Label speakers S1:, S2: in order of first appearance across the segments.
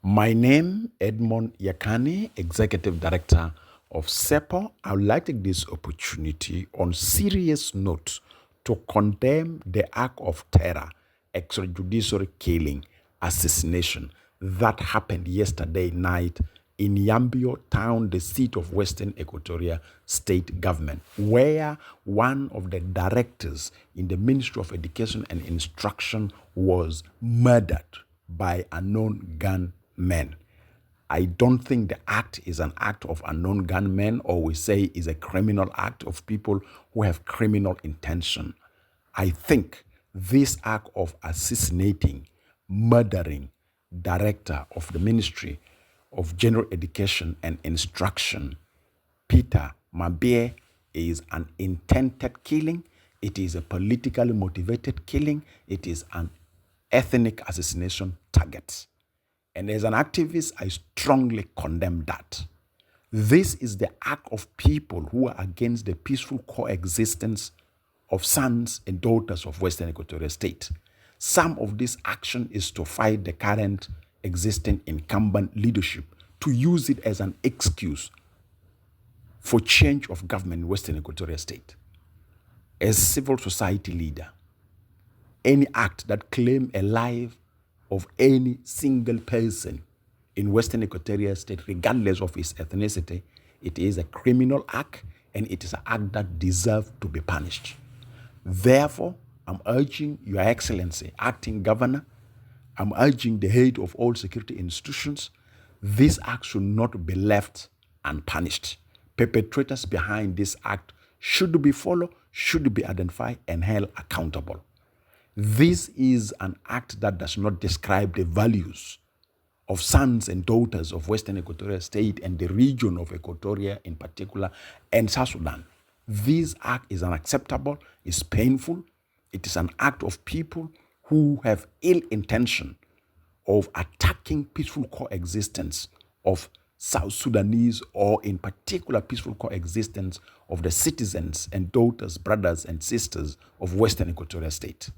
S1: My name, Edmund Yakani, Executive Director of CEPO. I would like to take this opportunity on serious note to condemn the act of terror, extrajudicial killing, assassination that happened yesterday night in Yambio town, the seat of Western Equatoria State Government, where one of the directors in the Ministry of Education and Instruction was murdered by unknown gunmen. I don't think the act is an act of unknown gunmen, or we say is a criminal act of people who have criminal intention. I think this act of assassinating, murdering director of the Ministry of General Education and Instruction, Peter Mbia, is an intended killing. It is a politically motivated killing. It is an ethnic assassination target. And as an activist, I strongly condemn that. This is the act of people who are against the peaceful coexistence of sons and daughters of Western Equatorial State. Some of this action is to fight the current existing incumbent leadership, to use it as an excuse for change of government in Western Equatorial State. As civil society leader, any act that claims a life of any single person in Western Equatorial State, regardless of his ethnicity, it is a criminal act, and it is an act that deserves to be punished. Therefore, I'm urging Your Excellency, Acting Governor, I'm urging the head of all security institutions, this act should not be left unpunished. Perpetrators behind this act should be followed, should be identified, and held accountable. This is an act that does not describe the values of sons and daughters of Western Equatorial State and the region of Equatoria in particular, and South Sudan. This act is unacceptable, it's painful. It is an act of people who have ill intention of attacking peaceful coexistence of South Sudanese, or in particular peaceful coexistence of the citizens and daughters, brothers and sisters of Western Equatorial State.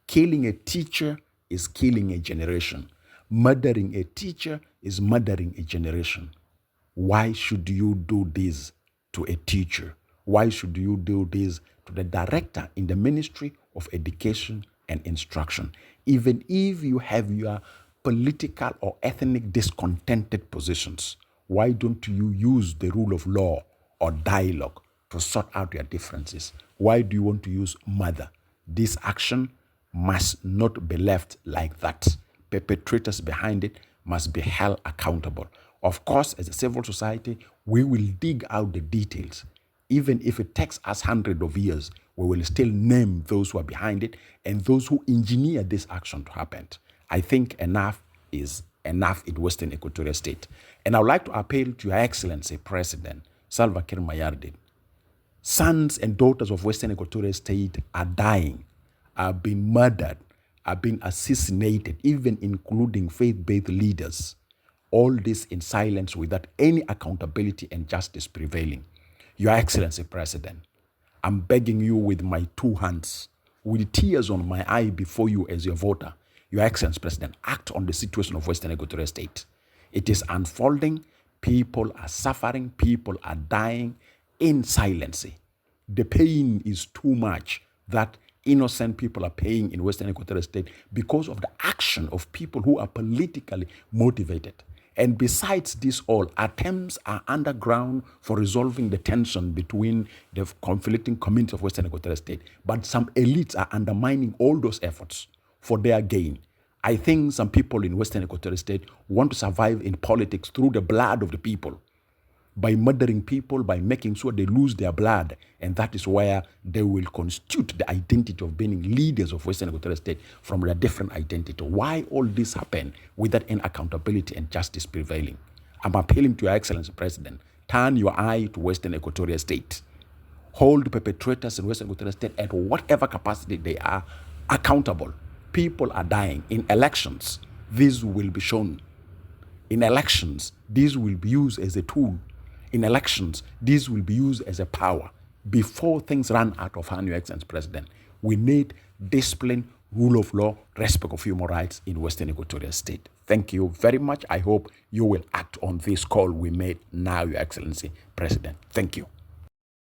S1: Killing a teacher is killing a generation. Murdering a teacher is murdering a generation. Why should you do this to a teacher? Why should you do this to the director in the Ministry of Education and Instruction? Even if you have your political or ethnic discontented positions, why don't you use the rule of law or dialogue to sort out your differences? Why do you want to use murder? This action must not be left like that. Perpetrators behind it must be held accountable. Of course, as a civil society, we will dig out the details. Even if it takes us hundreds of years, we will still name those who are behind it and those who engineer this action to happen. I think enough is enough in Western Equatorial State. And I would like to appeal to Your Excellency, President Salva Kiir Mayardit. Sons and daughters of Western Equatorial State are dying, are being murdered, are being assassinated, even including faith-based leaders. All this in silence without any accountability and justice prevailing. Your Excellency, President, I'm begging you with my two hands, with tears on my eye before you as your voter, Your Excellency, President, act on the situation of Western Equatorial State. It is unfolding. People are suffering. People are dying in silence. The pain is too much that innocent people are paying in Western Equatorial State because of the action of people who are politically motivated. And besides this all, attempts are underground for resolving the tension between the conflicting communities of Western Equatorial State. But some elites are undermining all those efforts for their gain. I think some people in Western Equatorial State want to survive in politics through the blood of the people, by murdering people, by making sure they lose their blood. And that is where they will constitute the identity of being leaders of Western Equatorial State from their different identity. Why all this happen without any accountability and justice prevailing? I'm appealing to Your Excellency, President, turn your eye to Western Equatorial State. Hold perpetrators in Western Equatorial State at whatever capacity they are accountable. People are dying. In elections, this will be shown. In elections, this will be used as a tool. In elections, this will be used as a power. Before things run out of hand, Your Excellency, President, we need discipline, rule of law, respect of human rights in Western Equatorial State. Thank you very much. I hope you will act on this call we made now, Your Excellency President. Thank you.